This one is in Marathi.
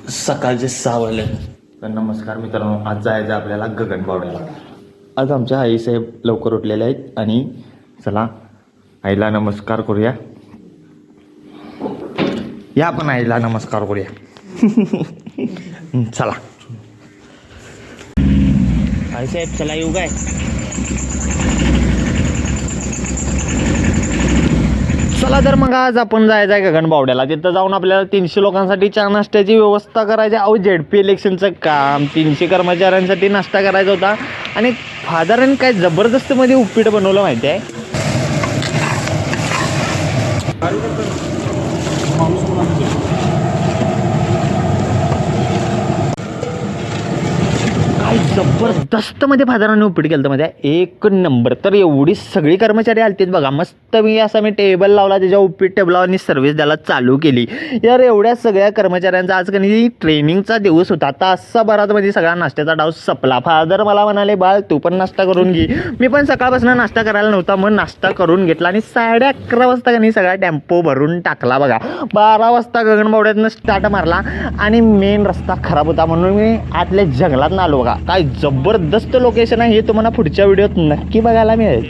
सकाळचे 6 वाजले. तर नमस्कार मित्रांनो, आज जायचं आपल्याला गगनबावड्याला. आज आमच्या आईसाहेब लवकर उठलेले आहेत आणि चला आईला नमस्कार करूया. या पण आईला नमस्कार करूया. चला आईसाहेब चला येऊ काय. चला तर मग आज आपण जायचं आहे गगनबावड्याला. तिथं जाऊन आपल्याला 300 लोकांसाठी चहा नाश्त्याची व्यवस्था करायची. अहो ZP इलेक्शनचं काम, 300 कर्मचाऱ्यांसाठी नाश्ता करायचा होता आणि फादरांनी काय जबरदस्तीमध्ये उपीट बनवलं माहिती आहे. काय जबरदस्त मध्ये फादरांनी उपीट केलं मध्ये एक नंबर. तर एवढी सगळी कर्मचारी आलतीत बघा. मस्त मी टेबल लावला, त्याच्या उपीट टेबलावर सर्व्हिस द्यायला चालू केली. यार एवढ्या सगळ्या कर्मचाऱ्यांचा आज कधी ट्रेनिंगचा दिवस होता. तासाभरात मध्ये सगळा नाश्त्याचा डाव संपला. फादर मला म्हणाले, बाळ तू पण नाश्ता करून घे. मी पण सकाळपासून नाश्ता करायला नव्हता, मग नाश्ता करून घेतला आणि 11:30 वाजता कधी सगळा टेम्पो भरून टाकला बघा. 12 वाजता गगनबावड्यातनं स्टार्ट मारला आणि मेन रस्ता खराब होता म्हणून मी आतल्या जंगलात आलो बघा. काय जबरदस्त लोकेशन आहे हे तुम्हाला पुढच्या व्हिडिओत नक्की बघायला मिळेल.